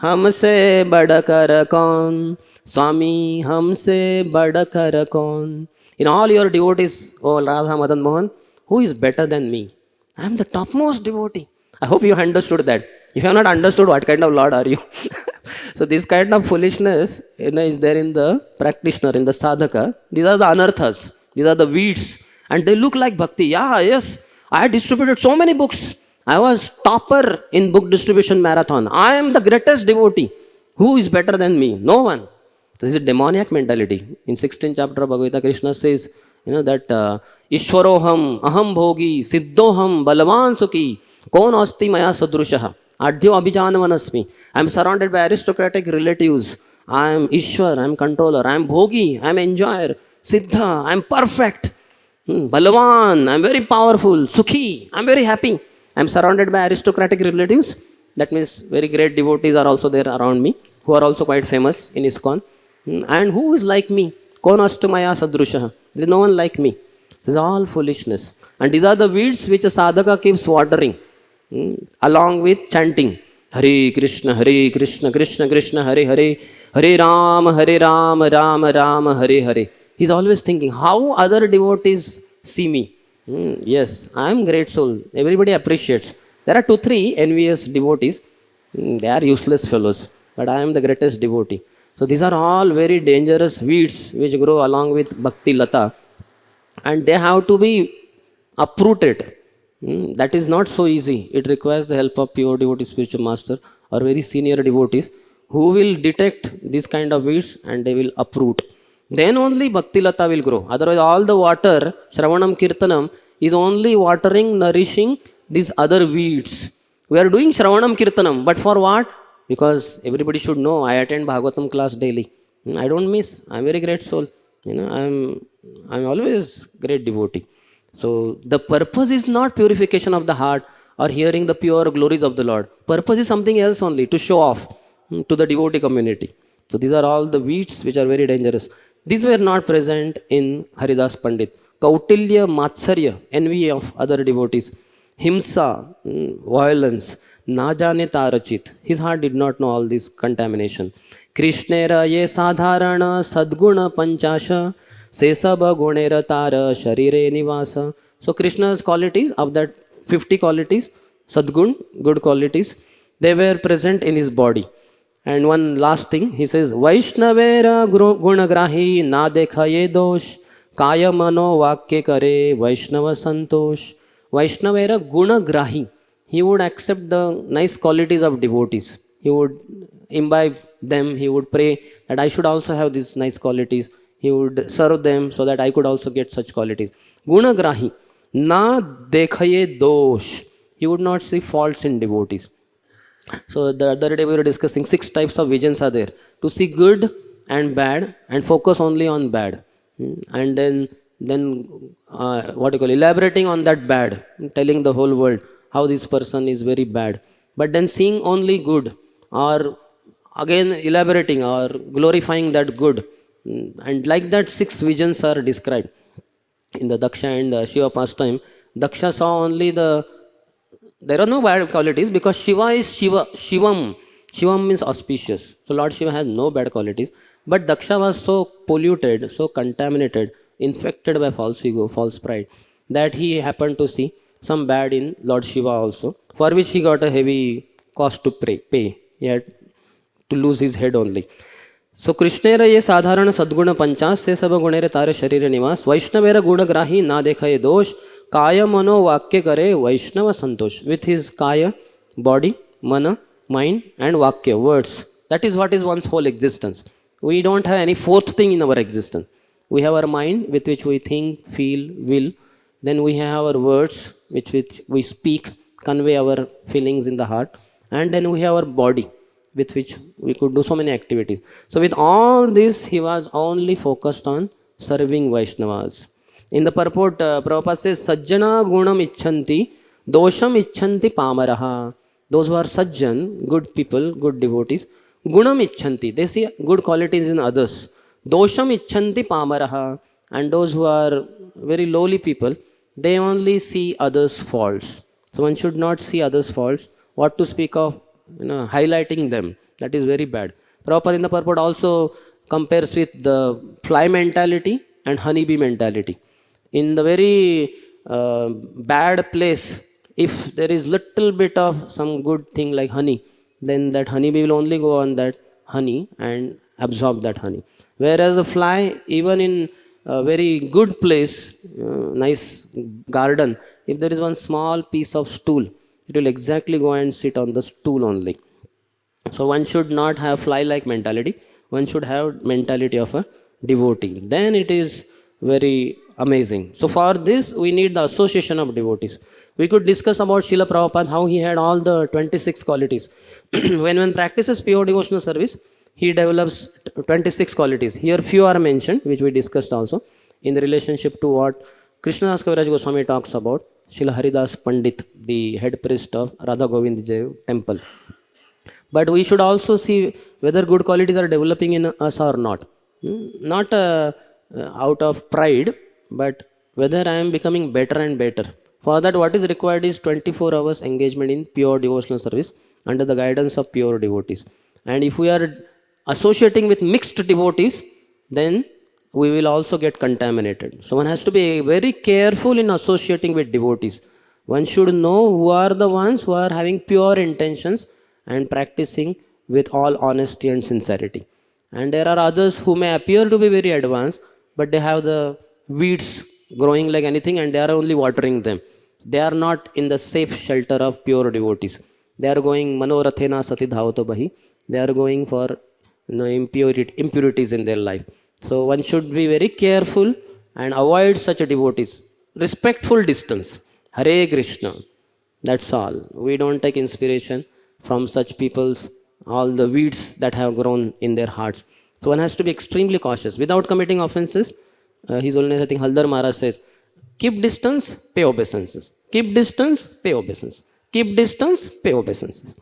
हमसे बढ़कर कौन, स्वामी हमसे बढ़कर कौन. In all your devotees, oh Radha Madan Mohan, who is better than me? I am the topmost devotee. I hope you understood that. If you have not understood, what kind of Lord are you? So this kind of foolishness is there in the practitioner, in the sadhaka. These are the anarthas. These are the weeds. And they look like bhakti. Yeah, yes. I had distributed so many books. I was topper in book distribution marathon. I am the greatest devotee. Who is better than me? No one. This is a demoniac mentality. In 16th chapter of Bhagavad Gita, Krishna says, that Ishwaroham, Aham Bhogi, Siddhoham, Balavan Sukhi, Kon Asti Maya Sadrushaha, Adhyo Abhijanavanasmi. I am surrounded by aristocratic relatives. I am Ishwar, I am controller, I am Bhogi, I am enjoyer, Siddha, I am perfect. Balavan, I am very powerful, Sukhi, I am very happy. I am surrounded by aristocratic relatives. That means very great devotees are also there around me, who are also quite famous in ISKCON. And who is like me? Kon astu maya sadrushaha. There is no one like me. This is all foolishness. And these are the weeds which a sadhaka keeps watering, along with chanting. Hare Krishna, Krishna Krishna, Hare Hare, Hare Ram, Ram Ram, Hare Hare. He's always thinking, how other devotees see me. Yes, I am great soul. Everybody appreciates. There are 2-3 envious devotees. They are useless fellows. But I am the greatest devotee. So these are all very dangerous weeds which grow along with bhakti lata. And they have to be uprooted. That is not so easy. It requires the help of pure devotee spiritual master or very senior devotees who will detect this kind of weeds and they will uproot. Then only bhakti lata will grow. Otherwise all the water, shravanam kirtanam, is only watering, nourishing these other weeds. We are doing shravanam kirtanam, but for what? Because everybody should know I attend Bhagavatam class daily. I don't miss. I am very great soul. I am always great devotee. So the purpose is not purification of the heart or hearing the pure glories of the Lord. Purpose is something else only, to show off to the devotee community. So these are all the weeds which are very dangerous. These were not present in Haridas Pandit. Kautilya, Matsarya, envy of other devotees, Himsa, violence, Najane Tarachit. His heart did not know all this contamination. Krishnera ye sadharana sadguna panchasha sesaba gunera tara sharire nivasa. So Krishna's qualities, of that 50 qualities, sadgun, good qualities, they were present in his body. And one last thing, he says, Vaishnavera gunagrahi na dekhaye dosh, kaya mano vakya kare Vaishnava santosh. Vaishnavera gunagrahi. He would accept the nice qualities of devotees. He would imbibe them. He would pray that I should also have these nice qualities. He would serve them so that I could also get such qualities. Gunagrahi. Na dekhaye dosh. He would not see faults in devotees. So the other day we were discussing 6 types of visions are there. To see good and bad and focus only on bad. And then what you call elaborating on that bad, telling the whole world how this person is very bad. But then seeing only good, or again elaborating or glorifying that good. And like that 6 visions are described in the Daksha and Shiva pastime. Daksha saw only there are no bad qualities because Shiva is Shivam. Shivam means auspicious. So Lord Shiva has no bad qualities. But Daksha was so polluted, so contaminated, infected by false ego, false pride, that he happened to see some bad in Lord Shiva also, for which he got a heavy cost to pay. He had to lose his head only. So Krishnera ye sadharana sadguna panchas se sab gunere tare sharire nivas Vaishnavera gunagrahi na dekhaye dosh kaya mano vakya kare Vaishnava santosh. With his kaya, body, mana, mind and vakya, words. That is what is one's whole existence. We don't have any fourth thing in our existence. We have our mind with which we think, feel, will. Then we have our words with which we speak, convey our feelings in the heart. And then we have our body with which we could do so many activities. So with all this, he was only focused on serving Vaishnavas. In the purport, Prabhupada says, Sajjana gunam icchanti, dosham icchanti pamaraha. Those who are sajjan, good people, good devotees, gunam icchanti, they see good qualities in others. Dosham icchanti pamaraha. And those who are very lowly people, they only see others' faults. So one should not see others' faults. What to speak of highlighting them? That is very bad. Prabhupada in the purport also compares with the fly mentality and honeybee mentality. In the very bad place, if there is little bit of some good thing like honey, then that honeybee will only go on that honey and absorb that honey. Whereas a fly, even in a very good place, nice garden, if there is one small piece of stool, it will exactly go and sit on the stool only. So one should not have fly-like mentality. One should have mentality of a devotee. Then it is very amazing. So for this, we need the association of devotees. We could discuss about Srila Prabhupada, how he had all the 26 qualities. when one practices pure devotional service, he develops 26 qualities. Here few are mentioned, which we discussed also, in the relationship to what Krishnadas Kaviraj Goswami talks about, Srila Haridas Pandit, the head priest of Radha Govind temple. But we should also see whether good qualities are developing in us or not. Not out of pride, but whether I am becoming better and better. For that, what is required is 24 hours engagement in pure devotional service under the guidance of pure devotees. And if we are associating with mixed devotees, then we will also get contaminated. So one has to be very careful in associating with devotees. One should know who are the ones who are having pure intentions and practicing with all honesty and sincerity. And there are others who may appear to be very advanced, but they have the weeds growing like anything and they are only watering them. They are not in the safe shelter of pure devotees. They are going manorathena sati dhavato bahi. They are going for impurities in their life. So one should be very careful and avoid such devotees. Respectful distance. Hare Krishna. That's all. We don't take inspiration from such people's, all the weeds that have grown in their hearts. So one has to be extremely cautious without committing offenses. His Holiness, I think Haldar Maharaj says, keep distance, pay obeisances. Keep distance, pay obeisances. Keep distance, pay obeisances.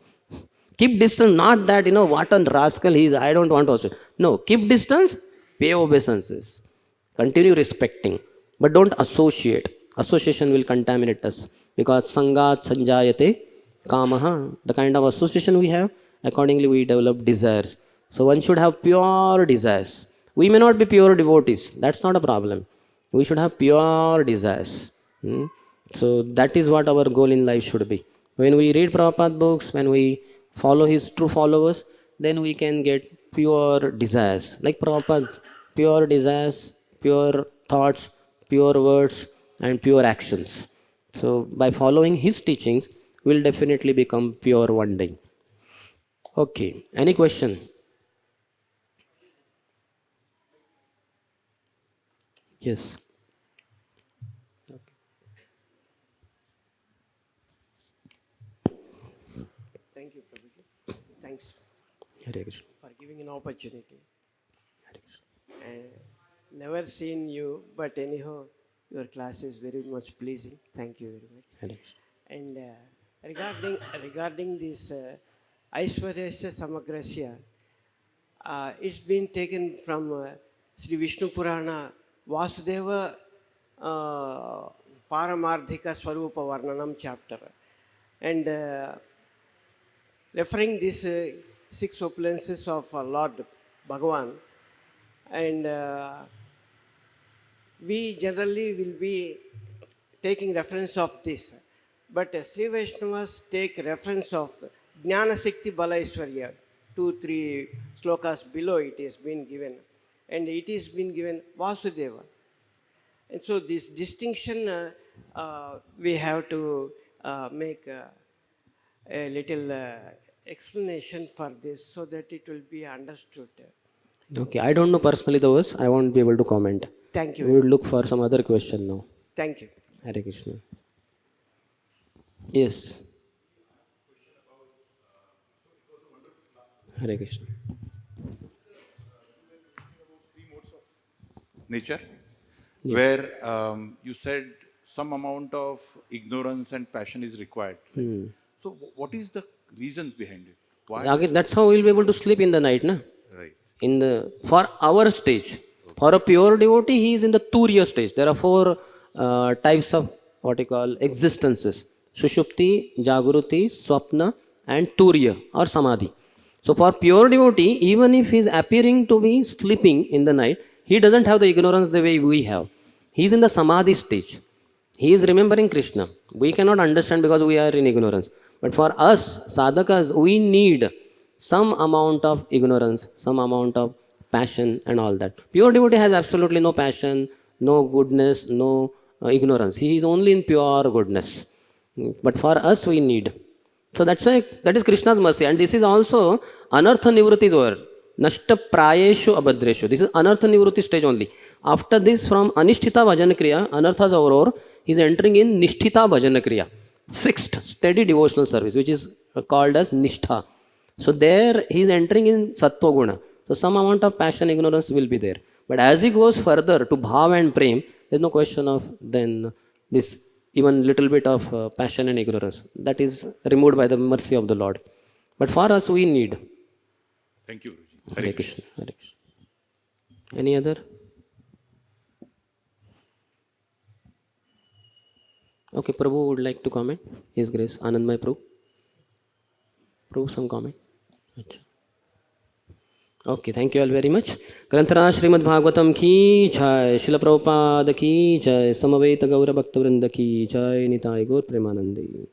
Keep distance, not that, what a rascal he is, I don't want to associate. No, keep distance, pay obeisances. Continue respecting, but don't associate. Association will contaminate us because sangat sanjayate kamaha. The kind of association we have, accordingly we develop desires. So one should have pure desires. We may not be pure devotees. That's not a problem. We should have pure desires. Hmm? So that is what our goal in life should be. When we read Prabhupada books, when we follow his true followers, then we can get pure desires. Like Prabhupada, pure desires, pure thoughts, pure words, and pure actions. So by following his teachings, we'll definitely become pure one day. Okay, any question? Yes. Thank you, Prabhuji. Thanks Hare Krishna. for giving an opportunity. Hare Krishna. And never seen you, but anyhow, your class is very much pleasing. Thank you very much. Hare Krishna. And regarding this Aishwaryasya Samagrasya, it's been taken from Sri Vishnu Purana Vasudeva Paramardhika Swarupa Varnanam chapter. And referring these six opulences of Lord Bhagavan, and we generally will be taking reference of this. But Sri Vaishnavas take reference of Jnana Shakti Bala Aishwarya, 2-3 slokas below it has been given. And it is been given Vasudeva. And so this distinction we have to make a little explanation for this so that it will be understood. Okay, I don't know personally the verse. I won't be able to comment. Thank you. We would look for some other question now. Thank you. Hare Krishna. Yes. Hare Krishna. Nature, Yes. where you said some amount of ignorance and passion is required. So, what is the reasons behind it? Why? Again, that's how we'll be able to sleep in the night, na? Right. For our stage. For a pure devotee, he is in the Turiya stage. There are four types of what you call existences: Sushupti, Jagruti, Swapna, and Turiya or Samadhi. So for pure devotee, even if he is appearing to be sleeping in the night, he doesn't have the ignorance the way we have. He is in the Samadhi stage. He is remembering Krishna. We cannot understand because we are in ignorance. But for us, sadhakas, we need some amount of ignorance, some amount of passion and all that. Pure devotee has absolutely no passion, no goodness, no ignorance. He is only in pure goodness. But for us, we need. So that's why that is Krishna's mercy. And this is also Anartha Nivruti's word. Nashta Prayeshu Abhadreshu. This is Anartha Nivruti stage only. After this, from Anishtita Bhajan Kriya, Anarthas over, he is entering in Nishtita Bhajan Kriya. Fixed, steady devotional service, which is called as Nishtha. So there he is entering in Sattva Guna. So some amount of passion, ignorance will be there. But as he goes further to Bhav and Prem, there is no question of then this even little bit of passion and ignorance. That is removed by the mercy of the Lord. But for us, we need. Thank you, Guruji. Hare Krishna. Hare Krishna. Any other? Okay, Prabhu would like to comment. His Grace, Anandmay Prabhu. Prabhu, some comment. Achha. Okay, thank you all very much. Granthara Srimad Bhagavatam ki jai, Srila Prabhupada ki jai, Samaveta Gaura Bhakta Vrinda ki jai, Nitai Gaur Premanandi.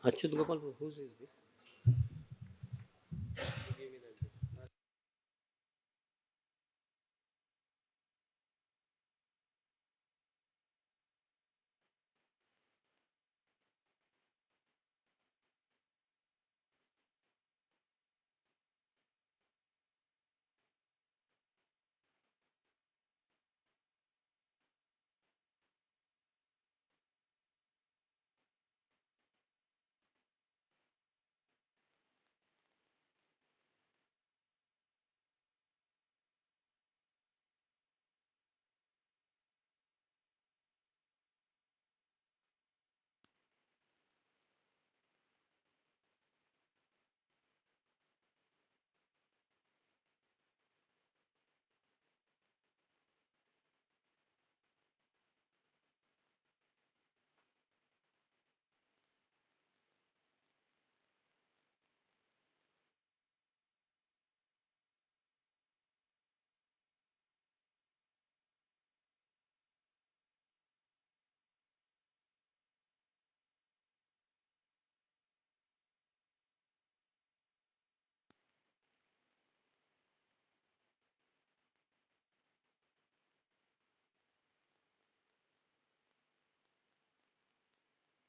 Achyut Gopal, whose is this?